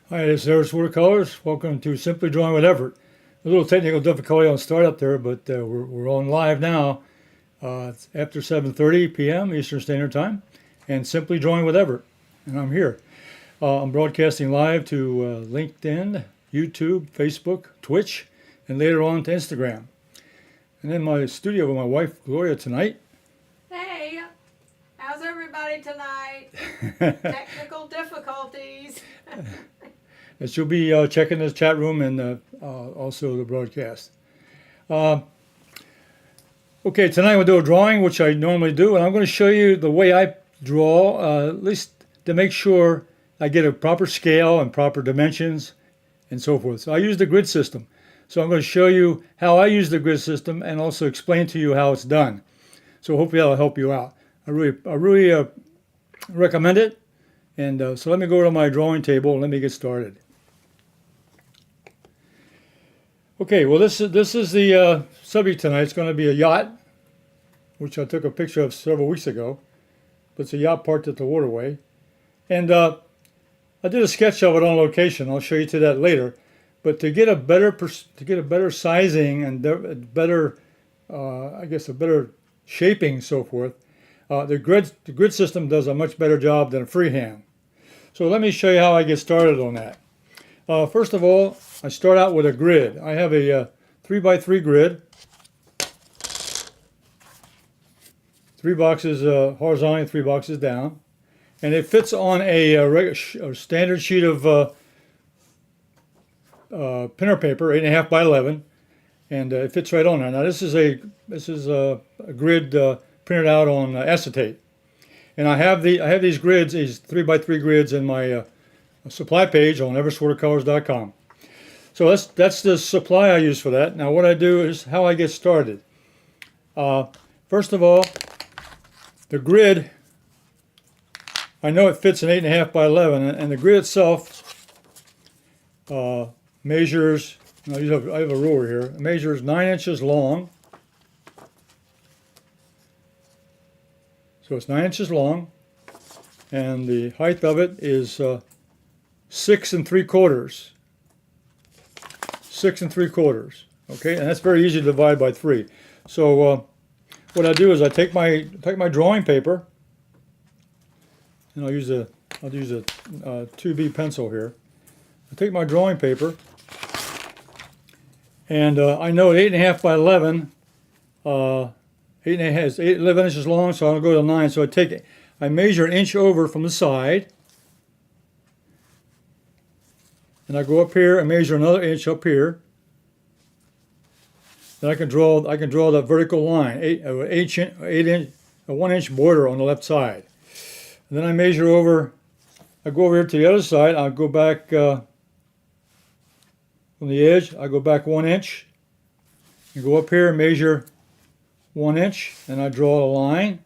Hi, this is Everetts Watercolors. Welcome to Simply Drawing with Everett. A little technical difficulty on startup there, but we're on live now. It's after 7:30 p.m. Eastern Standard Time, and Simply Drawing with Everett, and I'm here. I'm broadcasting live to LinkedIn, YouTube, Facebook, Twitch, and later on to Instagram. And in my studio with my wife Gloria tonight. Hey, how's everybody tonight? Technical difficulties. And she'll be checking the chat room and also the broadcast. Okay, tonight we'll do a drawing, which I normally do, and I'm going to show you the way I draw, at least to make sure I get a proper scale and proper dimensions and so forth. So I use the grid system. So I'm going to show you how I use the grid system and also explain to you how it's done. So hopefully that'll help you out. I really recommend it. And so let me go to my drawing table and let me get started. Okay, well this is the subject tonight. It's going to be a yacht, which I took a picture of several weeks ago. But it's a yacht parked at the waterway, and I did a sketch of it on location. I'll show you to that later. But to get a better sizing and better, I guess a better shaping, so forth, the grid system does a much better job than a freehand. So let me show you how I get started on that. First of all, I start out with a grid. I have a 3x3 grid, 3 boxes horizontally, 3 boxes down, and it fits on a standard sheet of printer paper, 8.5 by 11, and it fits right on there. Now this is a grid printed out on acetate, and I have these grids, these 3x3 grids, in my supply page on everettswatercolors.com. So that's the supply I use for that. Now what I do is how I get started. First of all, the grid, I know it fits an 8.5 by 11, and the grid itself measures, I have a ruler here, it measures 9 inches long. So it's 9 inches long, and the height of it is 6 3/4. 6 3/4. Okay, and that's very easy to divide by 3. So what I do is I take my drawing paper, and I'll use a 2B pencil here. I take my drawing paper, and I know at 8.5 by 11, 11 inches long, so I'll go to 9. So I measure an inch over from the side, and I go up here and measure another inch up here. Then I can draw that vertical line, a 1 inch border on the left side. And then I measure over. I go over here to the other side. I'll go back from the edge. I go back 1 inch. And go up here and measure 1 inch, and I draw a line.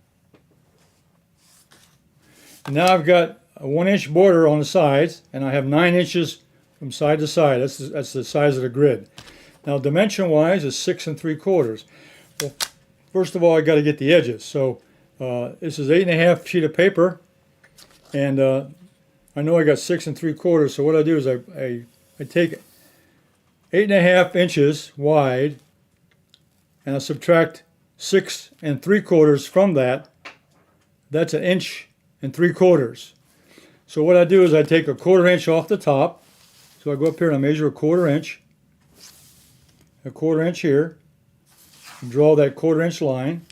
And now I've got a 1 inch border on the sides, and I have 9 inches from side to side. That's the size of the grid. Now dimension-wise is 6 3/4. Well, first of all, I got to get the edges. So this is 8.5 sheet of paper, and I know I got 6 3/4. So what I do is I take 8.5 inches wide, and I subtract 6 3/4 from that. That's 1 3/4. So what I do is I take a 1/4 inch off the top. So I go up here and I measure a 1/4 inch. A 1/4 inch here, and draw that 1/4 inch line.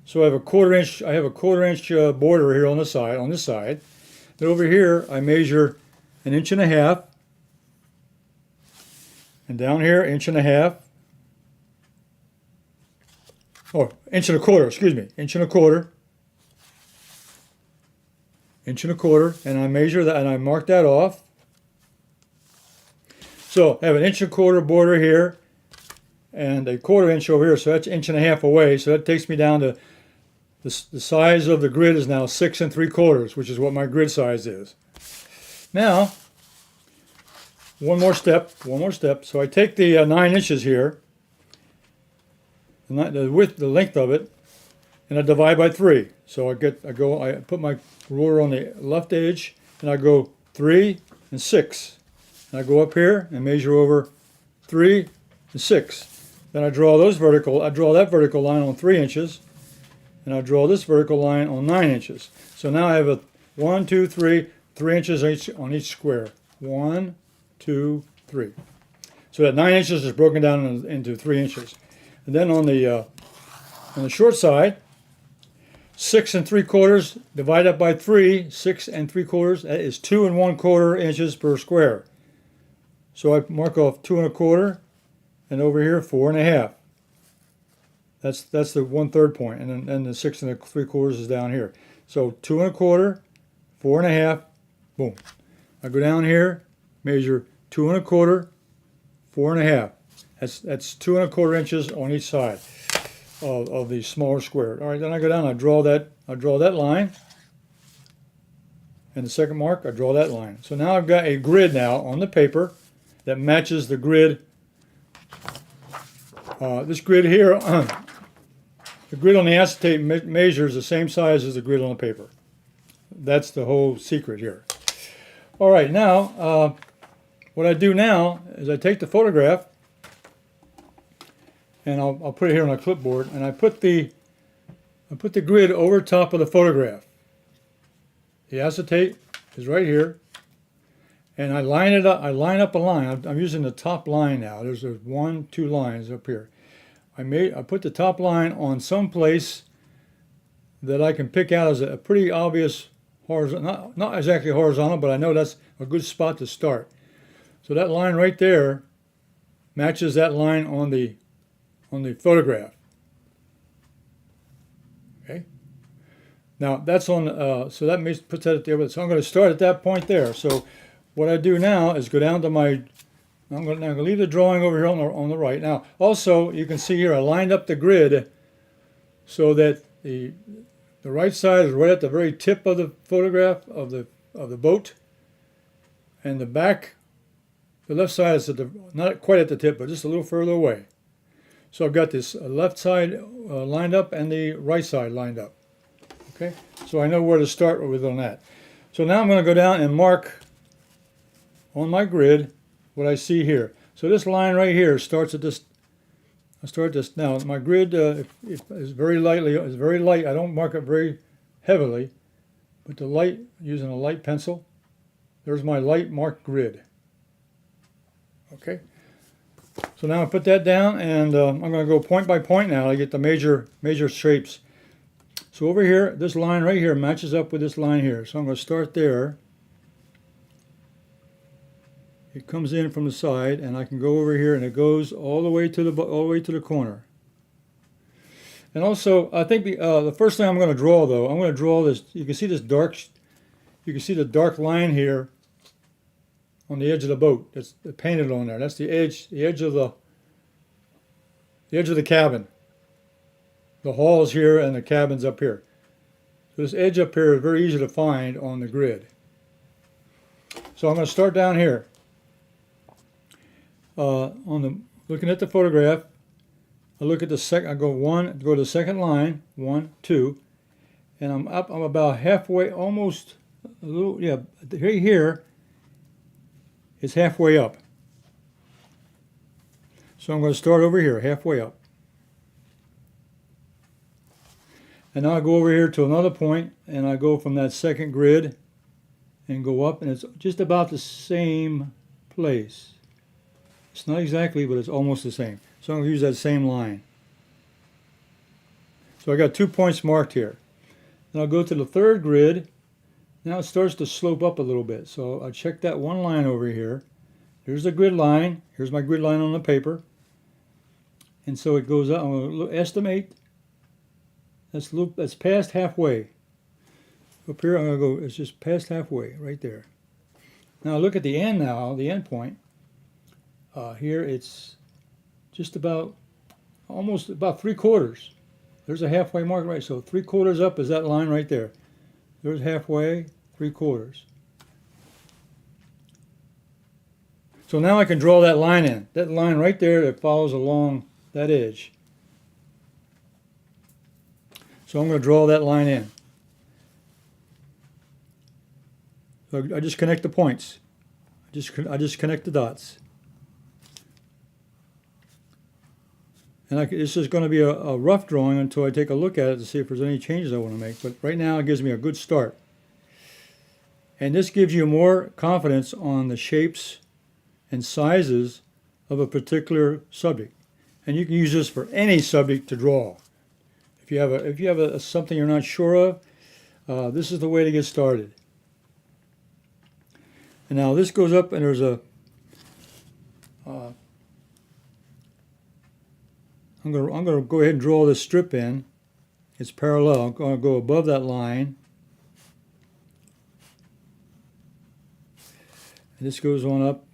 So I have a 1/4 inch. I have a 1/4 inch border here on the side. On this side, then over here I measure 1.5 inches, and down here 1.5 inches. Oh, 1.25 inches. Excuse me, 1.25 inches. 1.25 inches, and I measure that, and I mark that off. So I have 1.25 inch border here and a 1/4 inch over here, so that's 1.5 inches away. So that takes me down to the size of the grid is now 6 3/4, which is what my grid size is. Now, one more step. So I take the 9 inches here, the length of it, and I divide by 3. So I put my ruler on the left edge, and I go 3, and 6. And I go up here and measure over 3 and 6. Then I draw that vertical line on 3 inches, and I draw this vertical line on 9 inches. So now I have a 1, 2, 3, 3 inches on each square. 1, 2, 3. So that 9 inches is broken down into 3 inches. And then on the short side, 6 3/4 divided by 3, 6 3/4, that is 2 1/4 inches per square. So I mark off 2 1/4, and over here 4 1/2. That's the 1/3 point, and then the 6 3/4 is down here. So 2 1/4, 4 1/2, boom. I go down here, measure 2 1/4, 4 1/2. That's 2 1/4 inches on each side of the smaller square. All right, then I go down. I draw that line, and the second mark, I draw that line. So now I've got a grid now on the paper that matches the grid. This grid here, the grid on the acetate measures the same size as the grid on the paper. That's the whole secret here. All right, now what I do now is I take the photograph, and I'll put it here on a clipboard, and I put the grid over top of the photograph. The acetate is right here, and I line it up. I line up a line. I'm using the top line now. There's 1, 2 lines up here. I put the top line on some place that I can pick out as a pretty obvious horizontal, not exactly horizontal, but I know that's a good spot to start. So that line right there matches that line on the photograph. Okay. Now that's on. So that puts that there. So I'm going to start at that point there. So what I do now is go down to my. I'm going to leave the drawing over here on the right. Now also you can see here I lined up the grid so that the right side is right at the very tip of the photograph of the boat, and the back, the left side is not quite at the tip, but just a little further away. So I've got this left side lined up and the right side lined up. Okay, so I know where to start with on that. So now I'm going to go down and mark on my grid what I see here. So this line right here starts at this. I start this now. My grid is very light. I don't mark it very heavily, but using a light pencil. There's my light marked grid. Okay. So now I put that down, and I'm going to go point by point now to get the major shapes. So over here, this line right here matches up with this line here. So I'm going to start there. It comes in from the side, and I can go over here, and it goes all the way to the corner. And also, I think the first thing I'm going to draw, though, I'm going to draw this. You can see this dark. You can see the dark line here on the edge of the boat. That's painted on there. That's the edge of the cabin. The hall's here, and the cabin's up here. So this edge up here is very easy to find on the grid. So I'm going to start down here. Looking at the photograph, I look at the second. I go to the second line, 1, 2, and I'm about halfway, almost a little. Yeah, here is halfway up. So I'm going to start over here, halfway up, and now I go over here to another point, and I go from that second grid, and go up, and it's just about the same place. It's not exactly, but it's almost the same. So I'm going to use that same line. So I got 2 points marked here. Then I'll go to the third grid. Now it starts to slope up a little bit. So I check that one line over here. Here's the grid line. Here's my grid line on the paper. And so it goes up. I'm going to estimate. That's past halfway. Up here I'm going to go, it's just past halfway, right there. Now look at the end now, the end point. Here it's just almost about 3/4. There's a halfway mark, right? So 3/4 up is that line right there. There's halfway, 3/4. So now I can draw that line in. That line right there that follows along that edge. So I'm going to draw that line in. So I just connect the points. I just connect the dots. And this is going to be a rough drawing until I take a look at it to see if there's any changes I want to make. But right now it gives me a good start. And this gives you more confidence on the shapes and sizes of a particular subject. And you can use this for any subject to draw. If you have something you're not sure of, this is the way to get started. And now this goes up, and there's a I'm gonna go ahead and draw this strip in. It's parallel. I'm gonna go above that line. And this goes on up.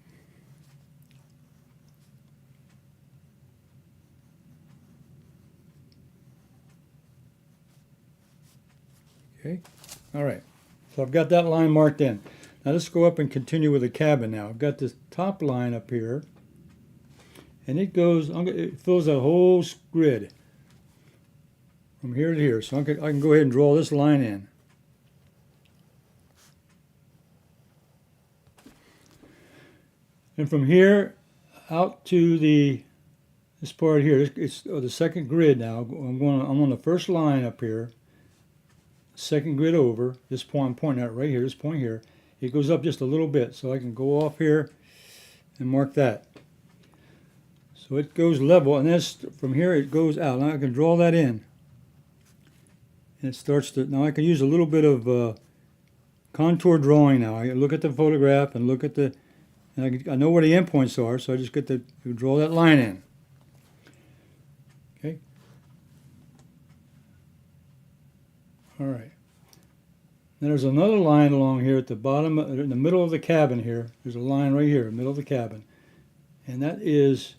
Okay, all right. So I've got that line marked in. Now let's go up and continue with the cabin now. I've got this top line up here. And it fills that whole grid from here to here. So I can go ahead and draw this line in. And from here out to this part here, it's the second grid now. I'm on the first line up here. Second grid over. This point I'm pointing at right here. This point here. It goes up just a little bit, so I can go off here and mark that. So it goes level, and then from here it goes out. Now I can draw that in. And it starts to, now I can use a little bit of contour drawing now. I look at the photograph and look at and I know where the endpoints are, so I just get to draw that line in. Okay. All right. Then there's another line along here at the bottom, in the middle of the cabin here. There's a line right here, in the middle of the cabin. And that is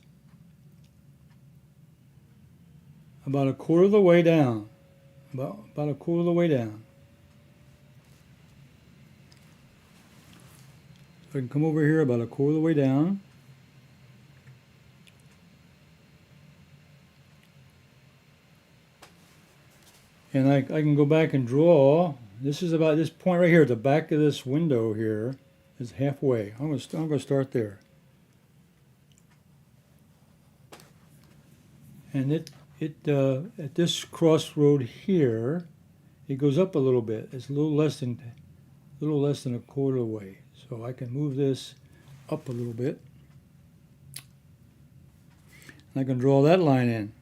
about a quarter of the way down. About a quarter of the way down. So I can come over here about a quarter of the way down. And I can go back and draw. This is about this point right here at the back of this window here is halfway. I'm going to start there. And at this crossroad here, it goes up a little bit. It's a little less than a quarter away. So I can move this up a little bit. And I can draw that line in.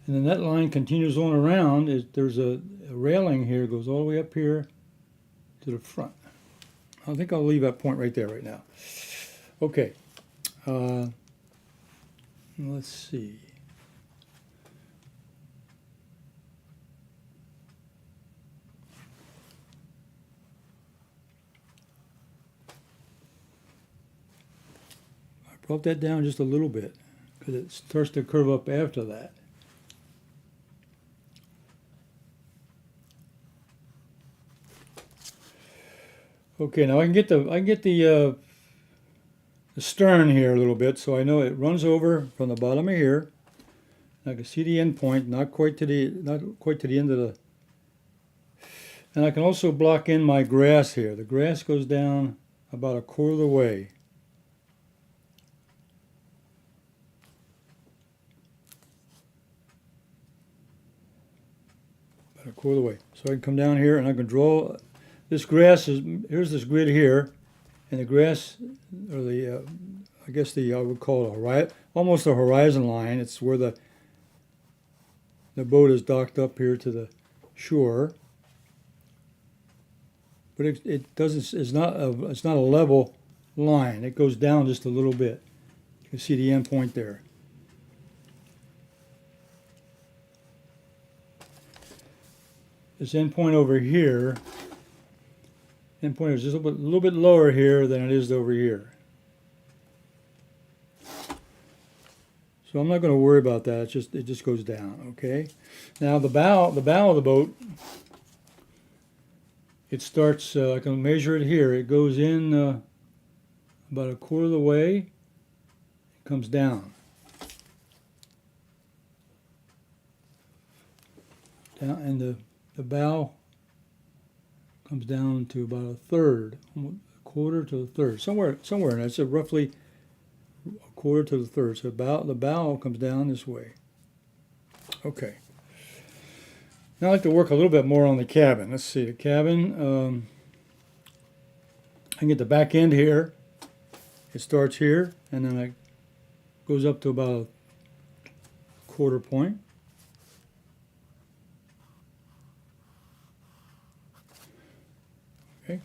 And then that line continues on around. There's a railing here, goes all the way up here to the front. I think I'll leave that point right there right now. Okay. Let's see. I brought that down just a little bit because it starts to curve up after that. Okay, now I can get the stern here a little bit, so I know it runs over from the bottom of here. I can see the end point, not quite to the end of the. And I can also block in my grass here. The grass goes down about a quarter of the way. About a quarter of the way. So I can come down here and I can draw. This grass here's this grid here, and the grass, or I guess I would call it almost a horizon line. It's where the boat is docked up here to the shore. But it's not a level line. It goes down just a little bit. You can see the end point there. This end point over here. End point is just a little bit lower here than it is over here. So I'm not going to worry about that. It just goes down. Okay. Now the bow of the boat. It starts. I can measure it here. It goes in about a quarter of the way. It comes down. Down, and the bow comes down to about a third, almost a quarter to a third, somewhere in that. So roughly a quarter to the third. So about the bow comes down this way. Okay. Now I'd like to work a little bit more on the cabin. Let's see, the cabin. I can get the back end here. It starts here, and then it goes up to about a quarter point. Okay,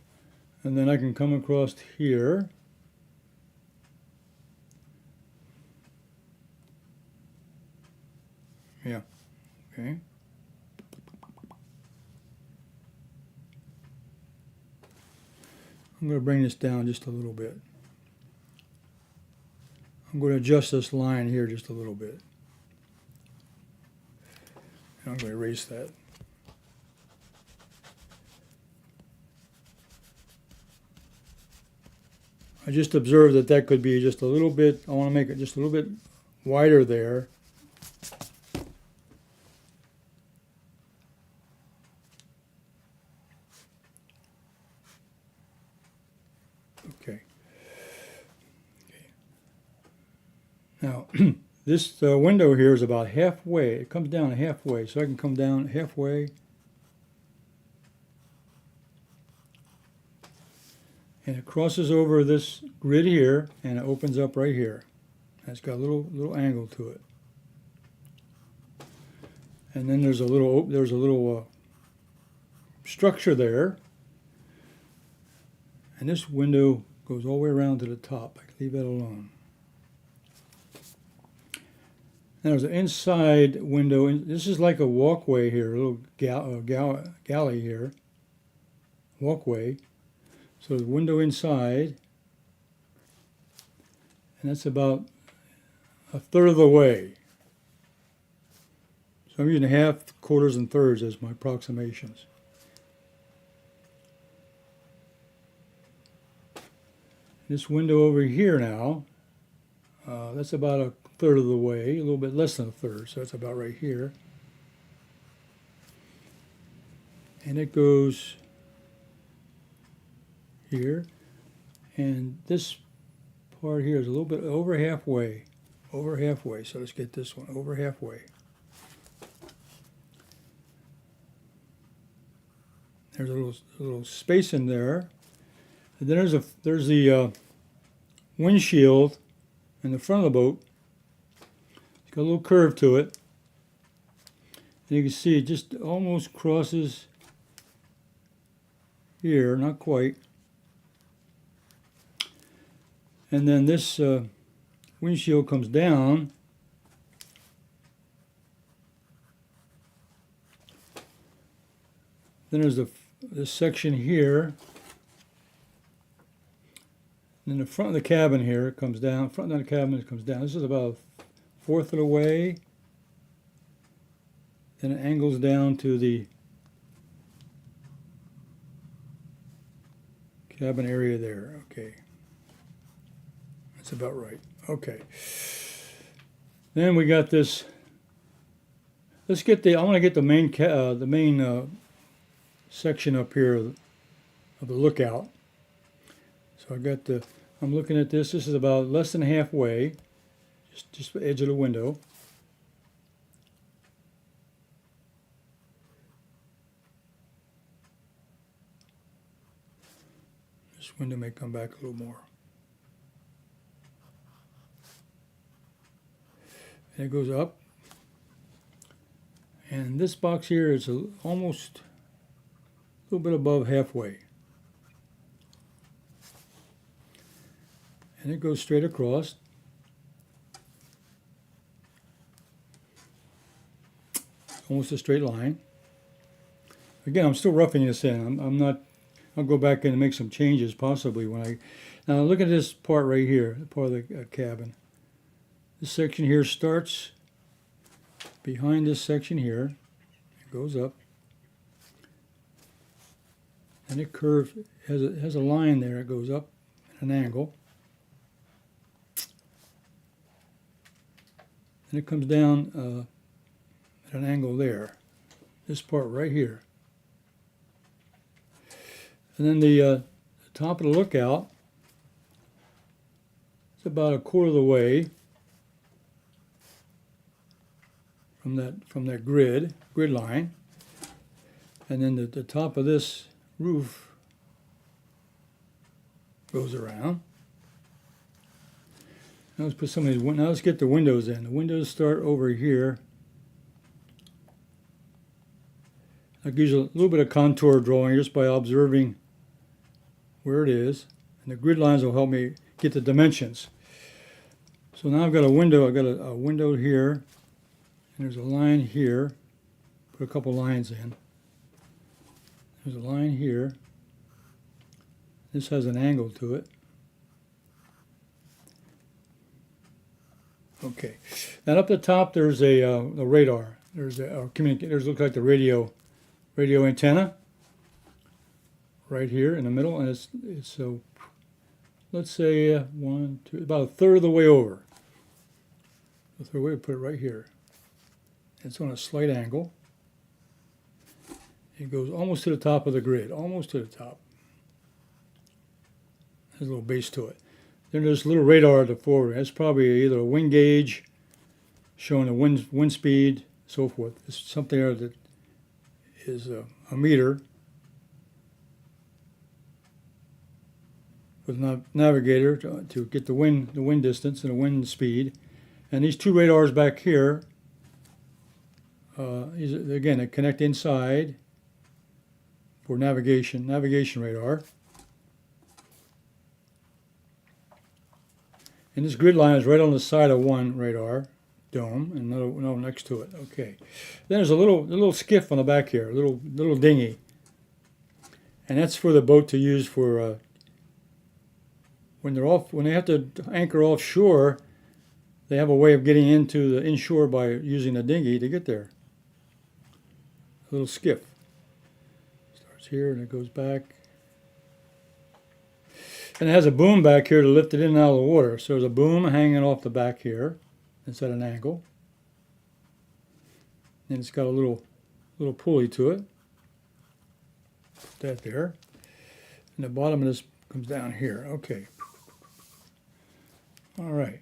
and then I can come across here. Yeah, okay. I'm going to bring this down just a little bit. I'm going to adjust this line here just a little bit. And I'm going to erase that. I just observed that that could be just a little bit, I want to make it just a little bit wider there. Okay. Now, this window here is about halfway. It comes down halfway, so I can come down halfway. And it crosses over this grid here, and it opens up right here. And it's got a little angle to it. And then there's a little structure there. And this window goes all the way around to the top. I can leave that alone. Now there's an inside window. This is like a walkway here, a little galley here. Walkway. So the window inside, and that's about a third of the way. So I'm using half, quarters, and thirds as my approximations. This window over here now, that's about a third of the way, a little bit less than a third, so that's about right here. And it goes here, and this part here is a little bit over halfway, so let's get this one over halfway. There's a little space in there, and then there's the windshield in the front of the boat. It's got a little curve to it, and you can see it just almost crosses here, not quite. And then this windshield comes down. Then there's this section here. And then the front of the cabin here comes down. Front of the cabin comes down. This is about a fourth of the way. Then it angles down to the cabin area there. Okay. That's about right. Okay. Then we got this. Let's get I want to get the main section up here of the lookout. So I got I'm looking at this. This is about less than halfway, just the edge of the window. This window may come back a little more. And it goes up. And this box here is almost a little bit above halfway. And it goes straight across. Almost a straight line. Again, I'm still roughing this in. I'm not, I'll go back in and make some changes possibly when now look at this part right here, part of the cabin. This section here starts behind this section here. It goes up. And it curves, has a line there. It goes up at an angle. And it comes down at an angle there. This part right here. And then the top of the lookout is about a quarter of the way from that grid line. And then the top of this roof goes around. Now let's put some of these. Now let's get the windows in. The windows start over here. I use a little bit of contour drawing just by observing where it is, and the grid lines will help me get the dimensions. So now I've got a window. I've got a window here, and there's a line here. Put a couple lines in. There's a line here. This has an angle to it. Okay. Then up the top there's a radar. There's looks like the radio antenna right here in the middle, and it's let's say about a third of the way over. A third way, put it right here. It's on a slight angle. It goes almost to the top of the grid, almost to the top. There's a little base to it. Then there's a little radar at the forward. That's probably either a wind gauge showing the wind speed, so forth. It's something there that is a meter with a navigator to get the wind distance and the wind speed. And these two radars back here, again, they connect inside for navigation radar. And this grid line is right on the side of one radar dome, and another next to it. Okay. Then there's a little skiff on the back here, a little dinghy, and that's for the boat to use for when they have to anchor offshore. They have a way of getting into the inshore by using the dinghy to get there. A little skiff starts here and it goes back. And it has a boom back here to lift it in and out of the water. So there's a boom hanging off the back here. It's at an angle. And it's got a little pulley to it. Put that there. And the bottom of this comes down here. Okay. All right.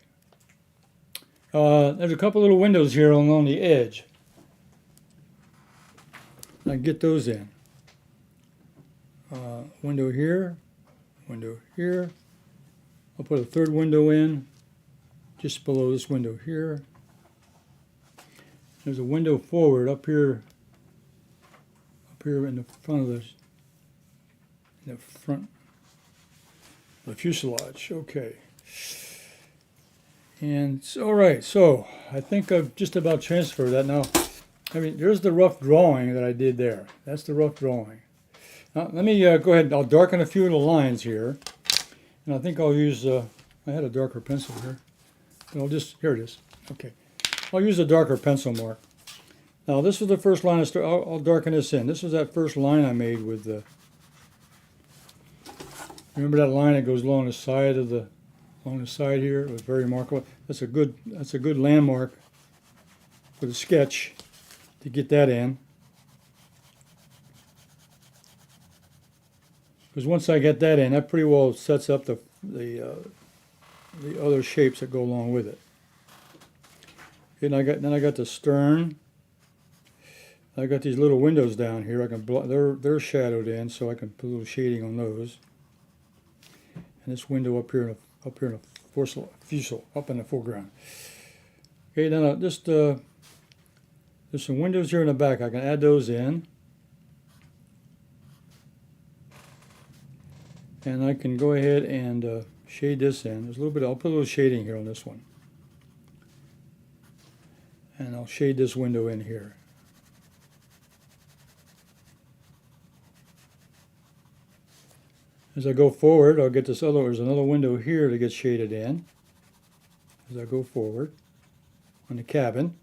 There's a couple little windows here along the edge. I can get those in. Window here. Window here. I'll put a third window in just below this window here. There's a window forward up here in the front of the fuselage. Okay. And all right, so I think I've just about transferred that now. I mean, there's the rough drawing that I did there. That's the rough drawing. Now, let me go ahead. I'll darken a few of the lines here. And I think I'll use, I had a darker pencil here. But here it is. Okay. I'll use a darker pencil mark. Now, this was the first line. I'll darken this in. This was that first line I made with the, remember that line that goes along the side here? It was very remarkable. That's a good landmark for the sketch to get that in. Because once I get that in, that pretty well sets up the other shapes that go along with it. And then I got the stern. I got these little windows down here. I can they're shadowed in, so I can put a little shading on those. And this window up here in the fuselage, up in the foreground. Okay, then there's some windows here in the back. I can add those in. And I can go ahead and shade this in. There's a little bit. I'll put a little shading here on this one. And I'll shade this window in here. As I go forward, I'll get there's another window here that gets shaded in. As I go forward on the cabin.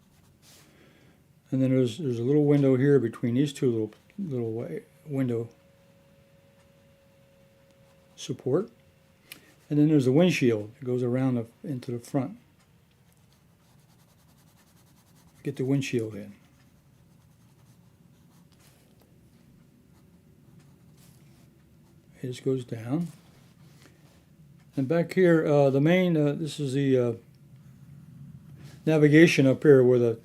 And then there's a little window here between these two little window support. And then there's a windshield that goes around into the front. Get the windshield in. It just goes down. And back here, the main, this is the navigation up here where the,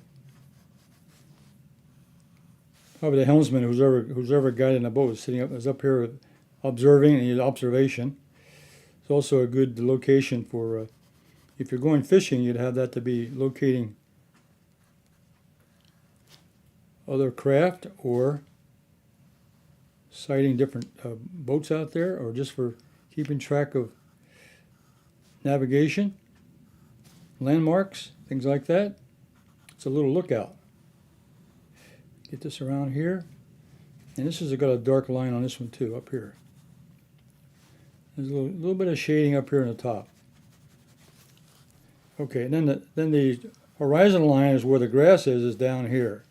probably the helmsman, who's ever guiding the boat, is up here observing, and observation. It's also a good location for, if you're going fishing, you'd have that to be locating other craft, or sighting different boats out there, or just for keeping track of navigation, landmarks, things like that. It's a little lookout. Get this around here, and this has got a dark line on this one too, up here. There's a little bit of shading up here on the top. Okay, and then the horizon line is where the grass is down here.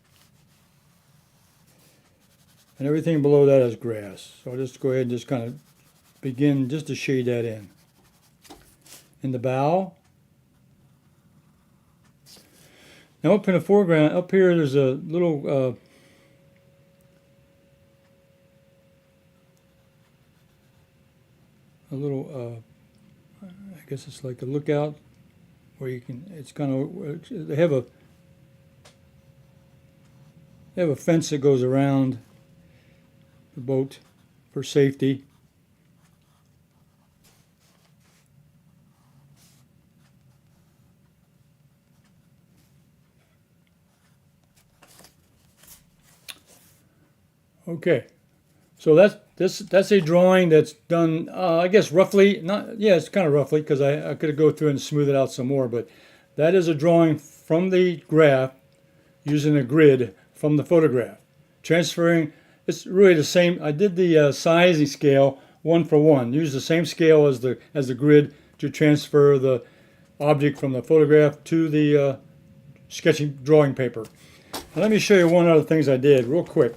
And everything below that is grass. So I'll just go ahead and just kind of begin just to shade that in. In the bow. Now up in the foreground, up here there's a little I guess it's like a lookout where you can, it's kind of, they have a fence that goes around the boat for safety. Okay, so that's a drawing that's done, I guess roughly, not, yeah, it's kind of roughly, because I could go through and smooth it out some more, but that is a drawing from the graph using a grid from the photograph. Transferring, it's really the same. I did the sizing scale 1-for-1. Use the same scale as the grid to transfer the object from the photograph to the sketching drawing paper. Now let me show you one other things I did real quick.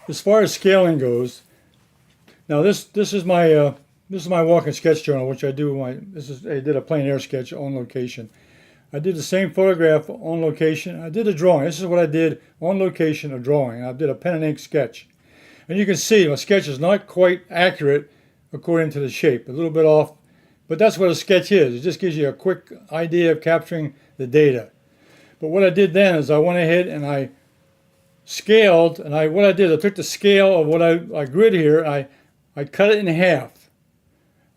As far as scaling goes, now this is my walking sketch journal, which I do. I did a plein air sketch on location. I did the same photograph on location. I did a drawing. This is what I did on location, a drawing. I did a pen and ink sketch. And you can see my sketch is not quite accurate according to the shape, a little bit off. But that's what a sketch is. It just gives you a quick idea of capturing the data. But what I did then is I went ahead and I scaled, and I took the scale of what I grid here, I cut it in half.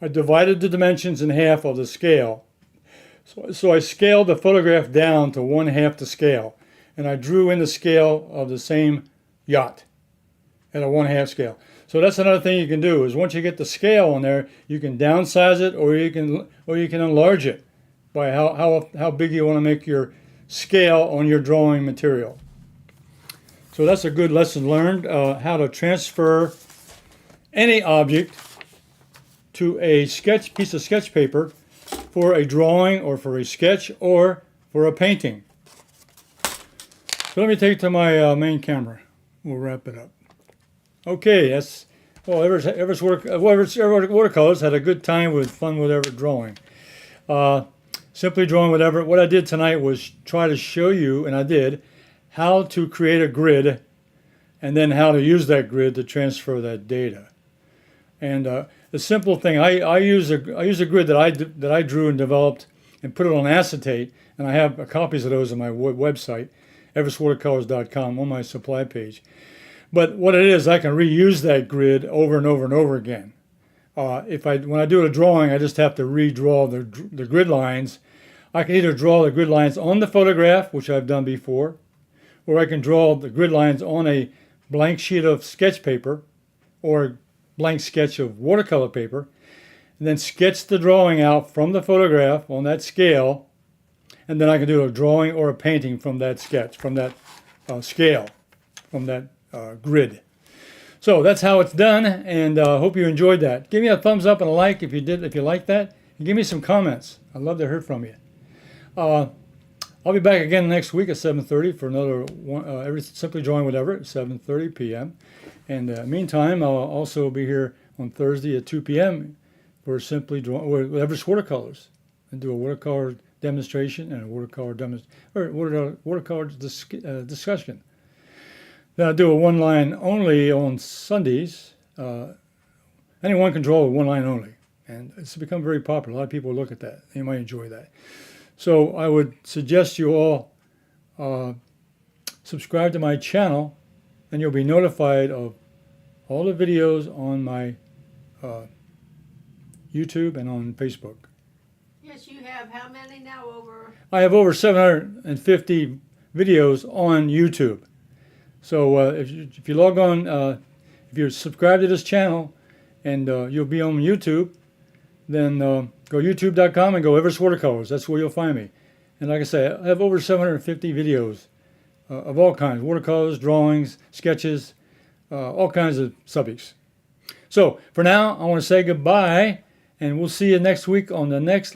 I divided the dimensions in half of the scale. So I scaled the photograph down to 1/2 the scale, and I drew in the scale of the same yacht at a 1/2 scale. So that's another thing you can do, is once you get the scale on there, you can downsize it, or you can enlarge it by how big you want to make your scale on your drawing material. So that's a good lesson learned, how to transfer any object to a piece of sketch paper for a drawing, or for a sketch, or for a painting. So let me take it to my main camera. We'll wrap it up. Okay, that's, well, Everett's Watercolors had a good time with fun with Everett drawing. Simply drawing with Everett. What I did tonight was try to show you, and I did, how to create a grid, and then how to use that grid to transfer that data. And the simple thing, I use a grid that I drew and developed and put it on acetate, and I have copies of those on my website, everettswatercolors.com, on my supply page. But what it is, I can reuse that grid over and over and over again. When I do a drawing, I just have to redraw the grid lines. I can either draw the grid lines on the photograph, which I've done before, or I can draw the grid lines on a blank sheet of sketch paper, or a blank sketch of watercolor paper, and then sketch the drawing out from the photograph on that scale, and then I can do a drawing or a painting from that sketch, from that scale, from that grid. So that's how it's done, and hope you enjoyed that. Give me a thumbs up and a like if you like that, and give me some comments. I'd love to hear from you. I'll be back again next week at 7:30 for another one, Simply Drawing with Everett, 7:30 p.m. And meantime, I'll also be here on Thursday at 2 p.m. for Simply Drawing with Everetts Watercolors, and do a watercolor demonstration and a watercolor discussion. Then I'll do a one-line only on Sundays, any one control with one line only. And it's become very popular. A lot of people look at that. They might enjoy that. So I would suggest you all subscribe to my channel, and you'll be notified of all the videos on my YouTube and on Facebook. Yes, you have how many now? Over. I have over 750 videos on YouTube. So if you log on, if you subscribe to this channel, and you'll be on YouTube, then go youtube.com and go Everetts Watercolors. That's where you'll find me. And like I say, I have over 750 videos of all kinds: watercolors, drawings, sketches, all kinds of subjects. So for now, I want to say goodbye, and we'll see you next week on the next